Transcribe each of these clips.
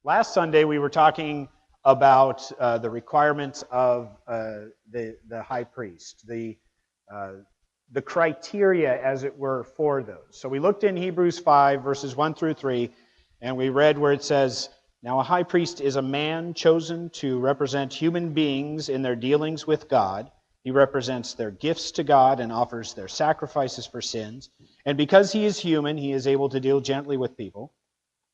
Last Sunday we were talking about the requirements of the high priest, the criteria, as it were, for those. So we looked in Hebrews 5, verses 1 through 3, and we read where it says, "Now a high priest is a man chosen to represent human beings in their dealings with God. He represents their gifts to God and offers their sacrifices for sins. And because he is human, he is able to deal gently with people,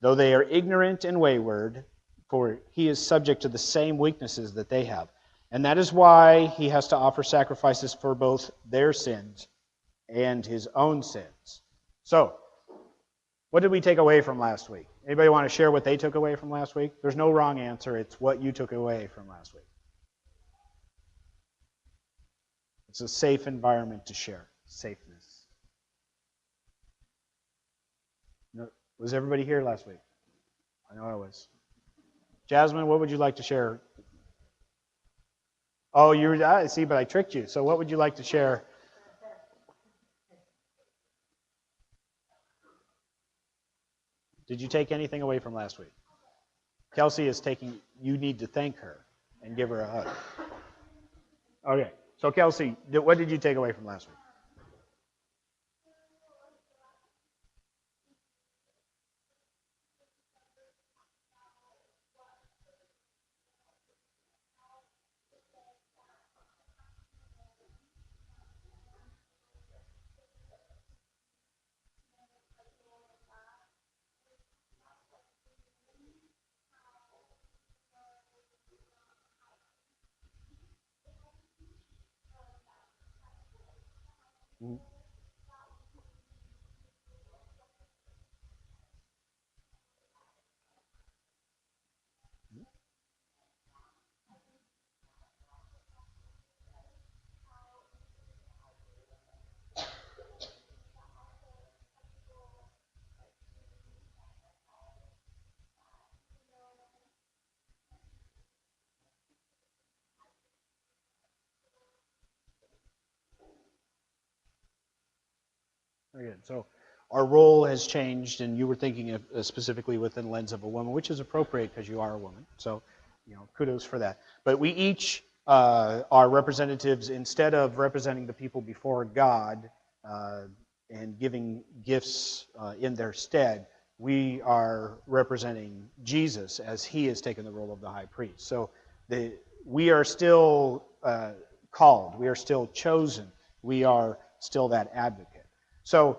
though they are ignorant and wayward, for he is subject to the same weaknesses that they have. And that is why he has to offer sacrifices for both their sins and his own sins." So, what did we take away from last week? Anybody want to share what they took away from last week? There's no wrong answer. It's what you took away from last week. It's a safe environment to share. Safeness. No, was everybody here last week? I know I was. Jasmine, what would you like to share? Oh, I see, but I tricked you. So what would you like to share? Did you take anything away from last week? Kelsey is taking, you need to thank her and give her a hug. Okay, so Kelsey, what did you take away from last week? Very good. So our role has changed, and you were thinking of, specifically within the lens of a woman, which is appropriate because you are a woman. So, kudos for that. But we each are representatives. Instead of representing the people before God and giving gifts in their stead, we are representing Jesus as he has taken the role of the high priest. So we are still called. We are still chosen. We are still that advocate. So,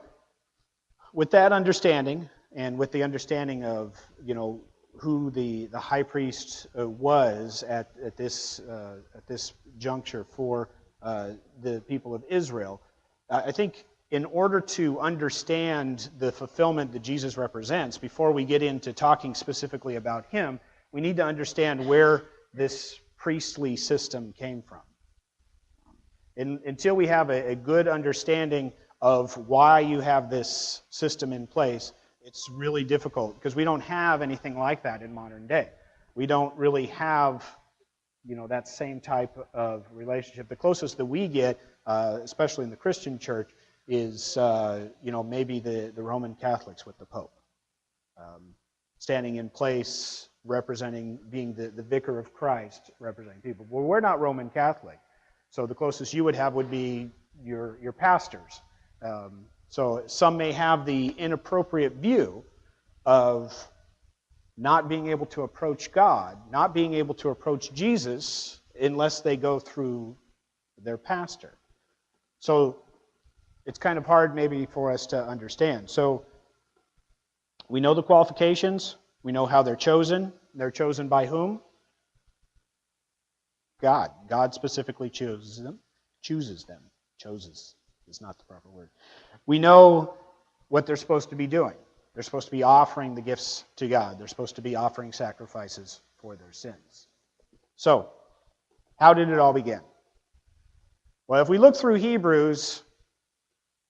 with that understanding, and with the understanding of who the high priest was at this juncture for the people of Israel, I think in order to understand the fulfillment that Jesus represents, before we get into talking specifically about him, we need to understand where this priestly system came from. And until we have a good understanding of why you have this system in place, it's really difficult because we don't have anything like that in modern day. We don't really have, that same type of relationship. The closest that we get, especially in the Christian church, is, maybe the Roman Catholics with the Pope. Standing in place, representing, being the vicar of Christ, representing people. Well, we're not Roman Catholic. So the closest you would have would be your pastors. So some may have the inappropriate view of not being able to approach God, not being able to approach Jesus unless they go through their pastor. So it's kind of hard maybe for us to understand. So we know the qualifications. We know how they're chosen. They're chosen by whom? God. God specifically chooses them. Chooses is not the proper word. We know what they're supposed to be doing. They're supposed to be offering the gifts to God. They're supposed to be offering sacrifices for their sins. So, how did it all begin? Well, if we look through Hebrews,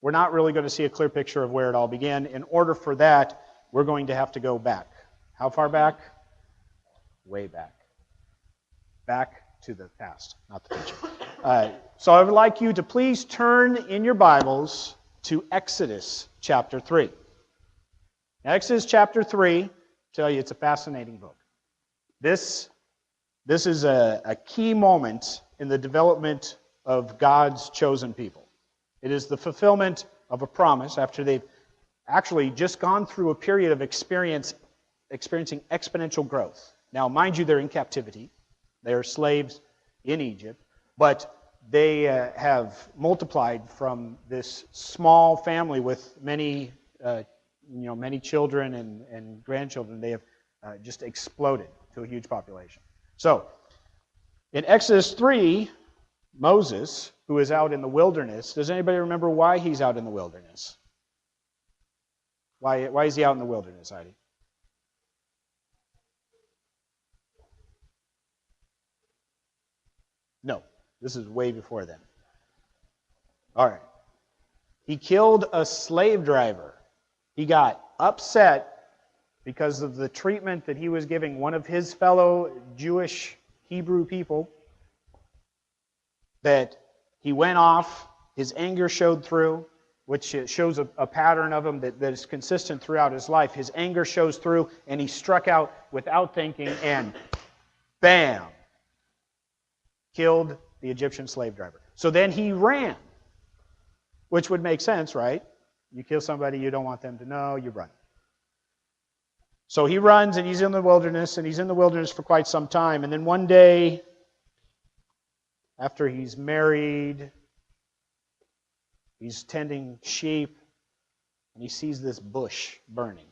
we're not really going to see a clear picture of where it all began. In order for that, we're going to have to go back. How far back? Way back. Back to the past, not the future. So I would like you to please turn in your Bibles to Exodus chapter 3. Exodus chapter 3, I tell you, it's a fascinating book. This is a key moment in the development of God's chosen people. It is the fulfillment of a promise after they've actually just gone through a period of experiencing exponential growth. Now, mind you, they're in captivity. They are slaves in Egypt, but they have multiplied from this small family with many, many children and grandchildren. They have just exploded to a huge population. So, in Exodus 3, Moses, who is out in the wilderness, does anybody remember why he's out in the wilderness? Why is he out in the wilderness, Heidi? No, this is way before then. All right. He killed a slave driver. He got upset because of the treatment that he was giving one of his fellow Jewish Hebrew people, that he went off, his anger showed through, which shows a pattern of him that is consistent throughout his life. His anger shows through, and he struck out without thinking, and bam, killed the Egyptian slave driver. So then he ran, which would make sense, right? You kill somebody, you don't want them to know, you run. So he runs, and he's in the wilderness, and he's in the wilderness for quite some time. And then one day, after he's married, he's tending sheep, and he sees this bush burning.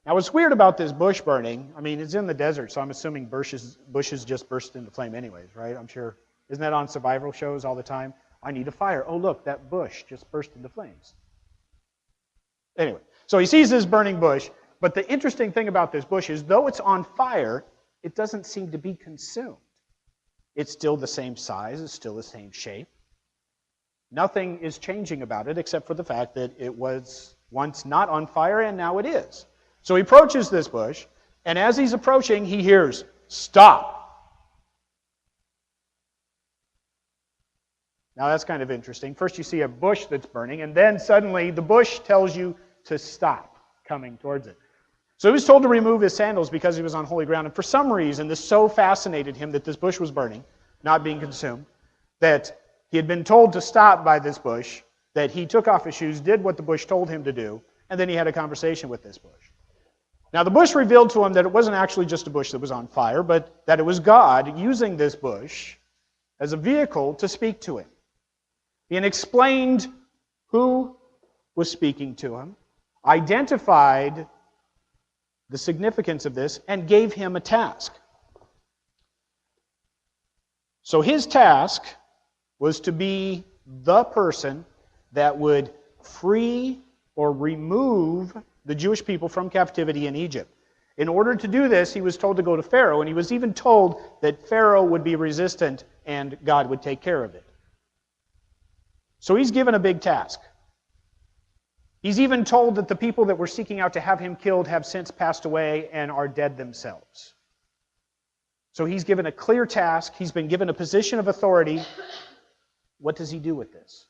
Now, what's weird about this bush burning, I mean, it's in the desert, so I'm assuming bushes just burst into flame anyways, right? I'm sure. Isn't that on survival shows all the time? I need a fire. Oh, look, that bush just burst into flames. Anyway, so he sees this burning bush, but the interesting thing about this bush is, though it's on fire, it doesn't seem to be consumed. It's still the same size, it's still the same shape. Nothing is changing about it except for the fact that it was once not on fire and now it is. So he approaches this bush, and as he's approaching, he hears, "Stop." Now that's kind of interesting. First you see a bush that's burning, and then suddenly the bush tells you to stop coming towards it. So he was told to remove his sandals because he was on holy ground, and for some reason this so fascinated him that this bush was burning, not being consumed, that he had been told to stop by this bush, that he took off his shoes, did what the bush told him to do, and then he had a conversation with this bush. Now the bush revealed to him that it wasn't actually just a bush that was on fire, but that it was God using this bush as a vehicle to speak to him. He explained who was speaking to him, identified the significance of this, and gave him a task. So his task was to be the person that would free or remove the Jewish people from captivity in Egypt. In order to do this, he was told to go to Pharaoh, and he was even told that Pharaoh would be resistant and God would take care of it. So he's given a big task. He's even told that the people that were seeking out to have him killed have since passed away and are dead themselves. So he's given a clear task. He's been given a position of authority. What does he do with this?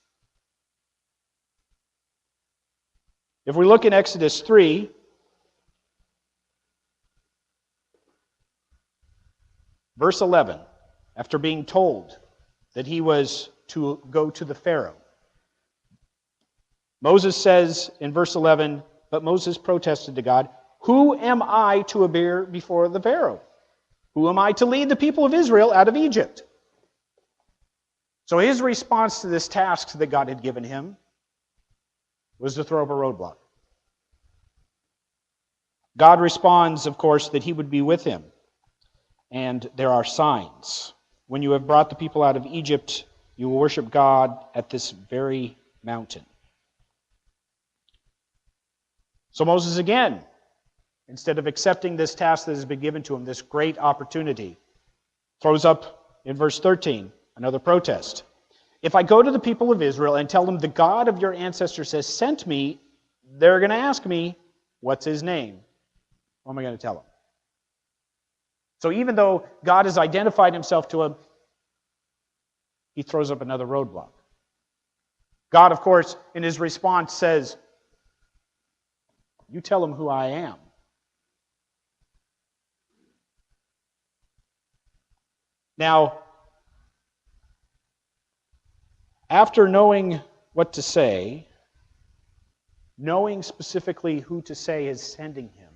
If we look in Exodus 3, verse 11, after being told that he was to go to the Pharaoh, Moses says in verse 11, but Moses protested to God, "Who am I to appear before the Pharaoh? Who am I to lead the people of Israel out of Egypt?" So his response to this task that God had given him was to throw up a roadblock. God responds, of course, that he would be with him. And there are signs. When you have brought the people out of Egypt, you will worship God at this very mountain. So Moses again, instead of accepting this task that has been given to him, this great opportunity, throws up in verse 13 another protest. If I go to the people of Israel and tell them the God of your ancestors has sent me, they're going to ask me, what's his name? What am I going to tell them? So even though God has identified himself to him, he throws up another roadblock. God, of course, in his response says, you tell them who I am. Now, after knowing what to say, knowing specifically who to say is sending him,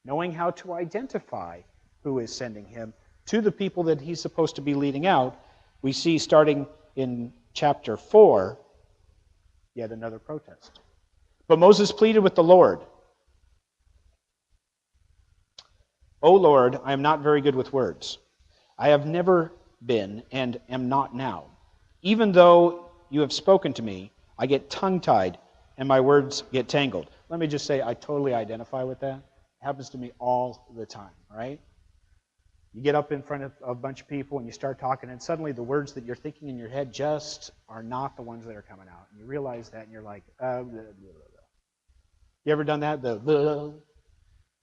knowing how to identify who is sending him to the people that he's supposed to be leading out, we see starting in chapter 4, yet another protest. But Moses pleaded with the Lord, "O Lord, I am not very good with words. I have never been and am not now. Even though you have spoken to me, I get tongue-tied and my words get tangled." Let me just say, I totally identify with that. It happens to me all the time, right? You get up in front of a bunch of people and you start talking, and suddenly the words that you're thinking in your head just are not the ones that are coming out. And you realize that, and you're like, blah, blah, blah. You ever done that?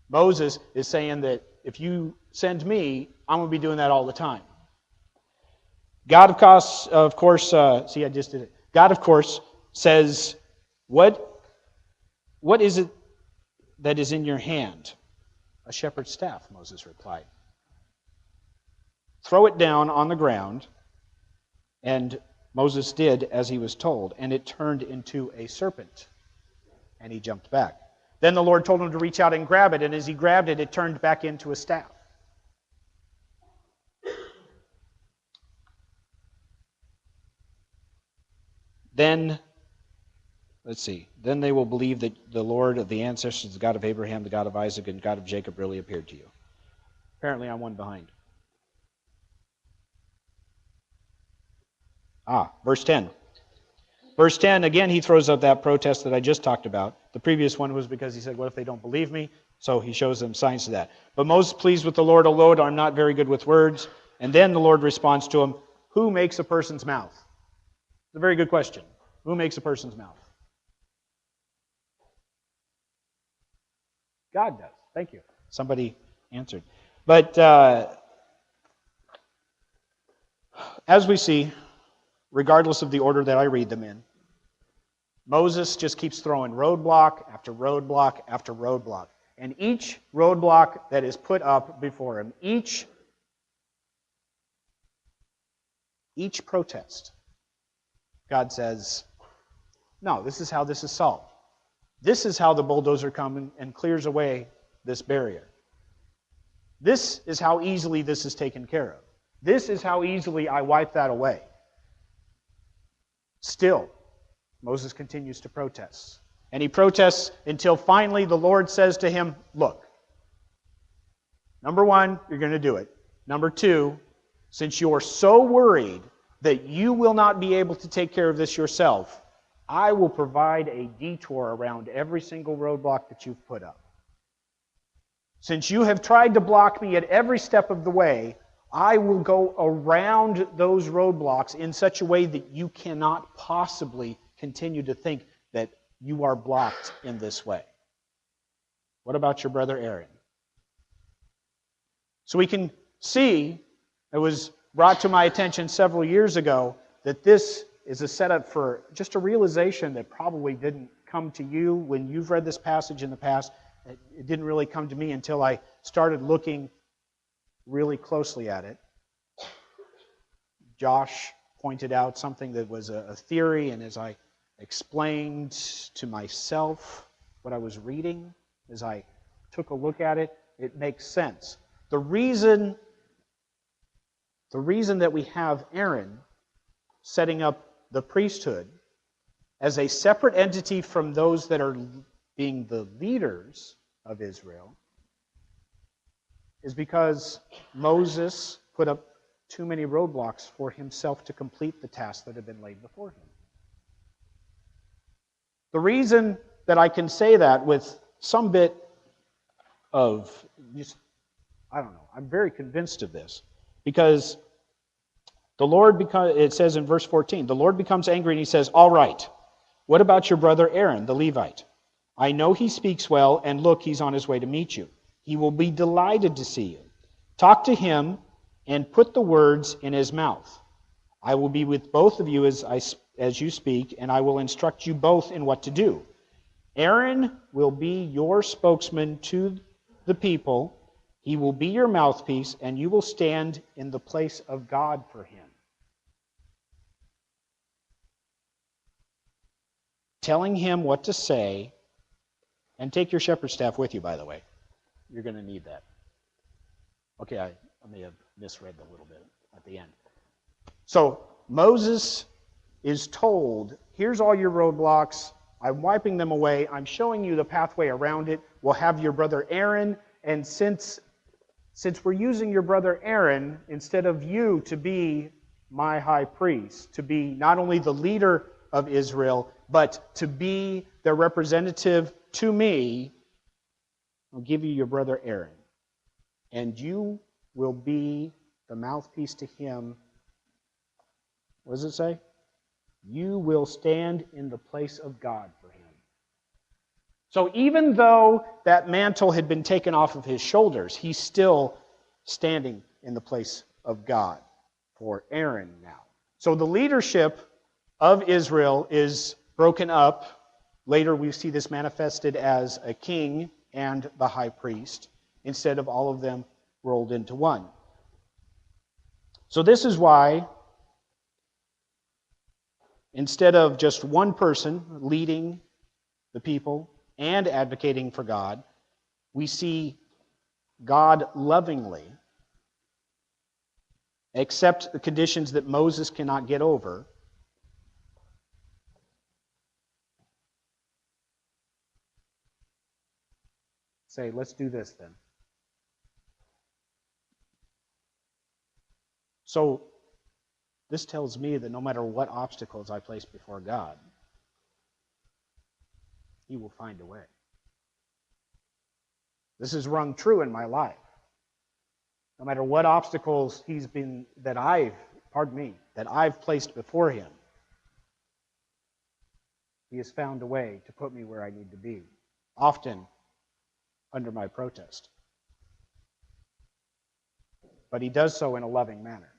Moses is saying that if you send me, I'm going to be doing that all the time. God, of course, see, I just did it. God, of course, says, what is it that is in your hand? A shepherd's staff, Moses replied. Throw it down on the ground. And Moses did as he was told, and it turned into a serpent. And he jumped back. Then the Lord told him to reach out and grab it, and as he grabbed it, it turned back into a staff. Then, let's see, then they will believe that the Lord of the ancestors, the God of Abraham, the God of Isaac, and God of Jacob really appeared to you. Apparently I'm one behind. Verse 10. Verse 10, again, he throws up that protest that I just talked about. The previous one was because he said, what if they don't believe me? So he shows them signs of that. But Moses pleads with the Lord, "O Lord, I'm not very good with words." And then the Lord responds to him, "Who makes a person's mouth?" It's a very good question. Who makes a person's mouth? God does. Thank you. Somebody answered. But as we see, regardless of the order that I read them in, Moses just keeps throwing roadblock after roadblock after roadblock. And each roadblock that is put up before him, each protest, God says, no, this is how this is solved. This is how the bulldozer comes and clears away this barrier. This is how easily this is taken care of. This is how easily I wipe that away. Still, Moses continues to protest. And he protests until finally the Lord says to him, look, number one, you're going to do it. Number two, since you're so worried that you will not be able to take care of this yourself, I will provide a detour around every single roadblock that you've put up. Since you have tried to block me at every step of the way, I will go around those roadblocks in such a way that you cannot possibly continue to think that you are blocked in this way. What about your brother Aaron? So we can see, it was brought to my attention several years ago, that this is a setup for just a realization that probably didn't come to you when you've read this passage in the past. It didn't really come to me until I started looking really closely at it. Josh pointed out something that was a theory, and as I explained to myself what I was reading, as I took a look at it, it makes sense. The reason that we have Aaron setting up the priesthood as a separate entity from those that are being the leaders of Israel is because Moses put up too many roadblocks for himself to complete the tasks that have been laid before him. The reason that I can say that with some bit of, I'm very convinced of this, because the Lord, it says in verse 14, the Lord becomes angry and he says, all right, what about your brother Aaron, the Levite? I know he speaks well, and look, he's on his way to meet you. He will be delighted to see you. Talk to him and put the words in his mouth. I will be with both of you as you speak, and I will instruct you both in what to do. Aaron will be your spokesman to the people. He will be your mouthpiece, and you will stand in the place of God for him. Telling him what to say, and take your shepherd's staff with you, by the way. You're going to need that. Okay, I may have misread a little bit at the end. So Moses is told, here's all your roadblocks. I'm wiping them away. I'm showing you the pathway around it. We'll have your brother Aaron, and since we're using your brother Aaron, instead of you to be my high priest, to be not only the leader of Israel, but to be their representative to me, I'll give you your brother Aaron. And you will be the mouthpiece to him. What does it say? You will stand in the place of God for him. So even though that mantle had been taken off of his shoulders, he's still standing in the place of God for Aaron now. So the leadership of Israel is broken up. Later we see this manifested as a king and the high priest, instead of all of them rolled into one. So this is why, instead of just one person leading the people and advocating for God, we see God lovingly accept the conditions that Moses cannot get over, say, let's do this then. So this tells me that no matter what obstacles I place before God, he will find a way. This has rung true in my life. No matter what obstacles that I've placed before him, he has found a way to put me where I need to be, often under my protest. But he does so in a loving manner.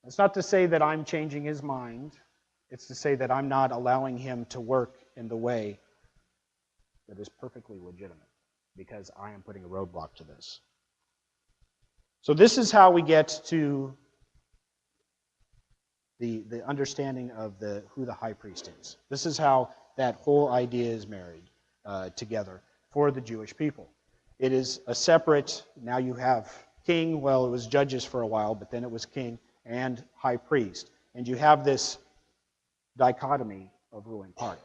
It's not to say that I'm changing his mind. It's to say that I'm not allowing him to work in the way that is perfectly legitimate, because I am putting a roadblock to this. So this is how we get to the understanding of who the high priest is. This is how that whole idea is married together for the Jewish people. It is a separate, now you have king, well, it was judges for a while, but then it was king and high priest. And you have this dichotomy of ruling parties.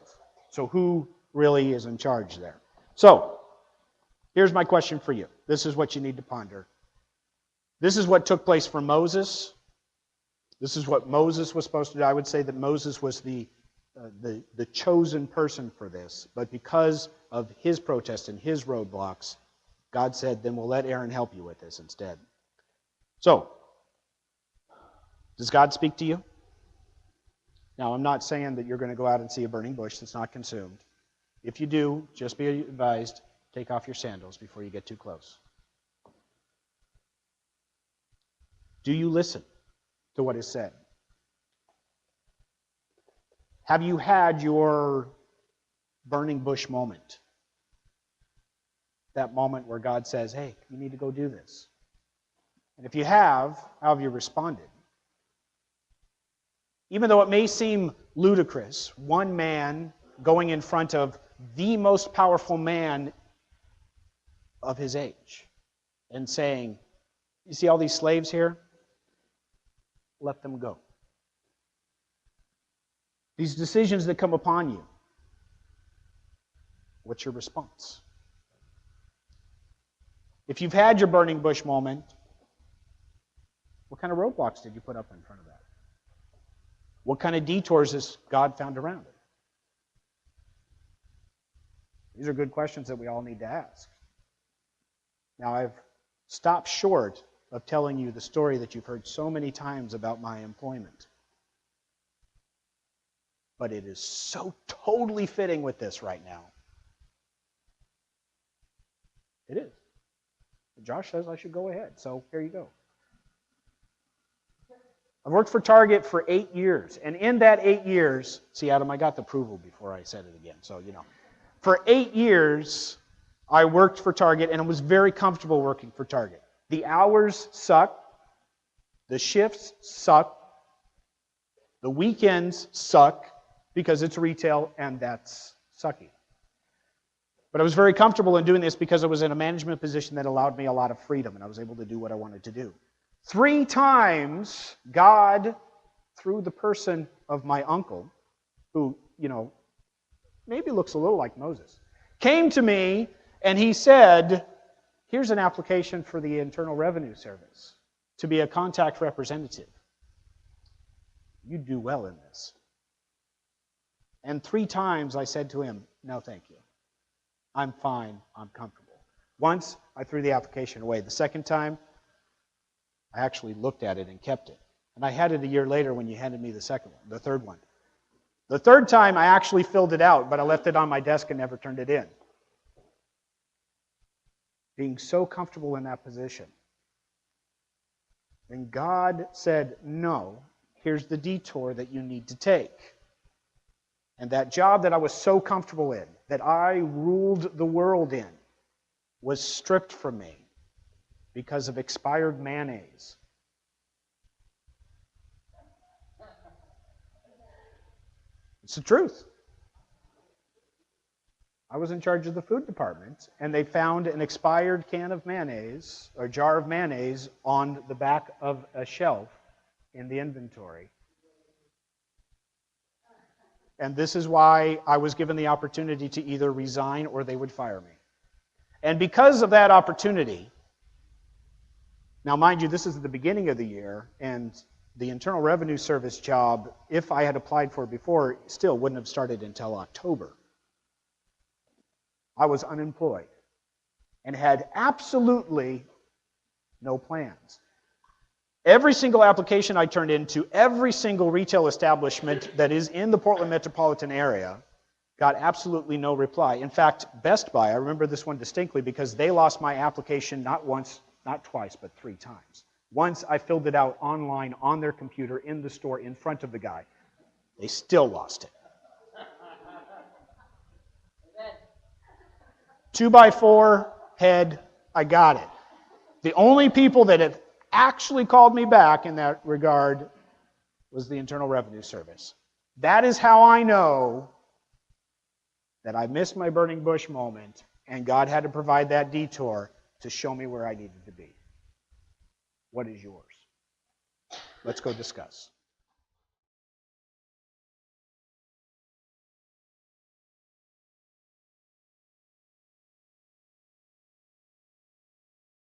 So who really is in charge there? So, here's my question for you. This is what you need to ponder. This is what took place for Moses. This is what Moses was supposed to do. I would say that Moses was the chosen person for this. But because of his protest and his roadblocks, God said, then we'll let Aaron help you with this instead. So, does God speak to you? Now, I'm not saying that you're going to go out and see a burning bush that's not consumed. If you do, just be advised, take off your sandals before you get too close. Do you listen to what is said? Have you had your burning bush moment? That moment where God says, hey, you need to go do this. And if you have, how have you responded? Even though it may seem ludicrous, one man going in front of the most powerful man of his age and saying, you see all these slaves here? Let them go. These decisions that come upon you, what's your response? If you've had your burning bush moment, what kind of roadblocks did you put up in front of that? What kind of detours has God found around it? These are good questions that we all need to ask. Now, I've stopped short of telling you the story that you've heard so many times about my employment. But it is so totally fitting with this right now. It is. Josh says I should go ahead, so here you go. I've worked for Target for 8 years, and in that 8 years, see, Adam, I got the approval before I said it again, so, for 8 years, I worked for Target, and I was very comfortable working for Target. The hours suck. The shifts suck. The weekends suck because it's retail, and that's sucky. But I was very comfortable in doing this because I was in a management position that allowed me a lot of freedom, and I was able to do what I wanted to do. 3 times, God, through the person of my uncle, who, maybe looks a little like Moses, came to me and he said, here's an application for the Internal Revenue Service to be a contact representative. You do well in this. And 3 times I said to him, no, thank you. I'm fine. I'm comfortable. Once, I threw the application away. The second time, I actually looked at it and kept it. And I had it a year later when you handed me the third one. The third time, I actually filled it out, but I left it on my desk and never turned it in. Being so comfortable in that position. And God said, no, here's the detour that you need to take. And that job that I was so comfortable in, that I ruled the world in, was stripped from me because of expired mayonnaise. It's the truth. I was in charge of the food department, and they found an expired can of mayonnaise, or jar of mayonnaise, on the back of a shelf in the inventory. And this is why I was given the opportunity to either resign or they would fire me. And because of that opportunity, now mind you, this is at the beginning of the year, and the Internal Revenue Service job, if I had applied for it before, still wouldn't have started until October. I was unemployed and had absolutely no plans. Every single application I turned into, every single retail establishment that is in the Portland metropolitan area got absolutely no reply. In fact, Best Buy, I remember this one distinctly because they lost my application not once, not twice, but 3 times. Once I filled it out online on their computer in the store in front of the guy. They still lost it. 2x4 head, I got it. The only people that have actually called me back in that regard was the Internal Revenue Service. That is how I know that I missed my burning bush moment, and God had to provide that detour to show me where I needed to be. What is yours? Let's go discuss.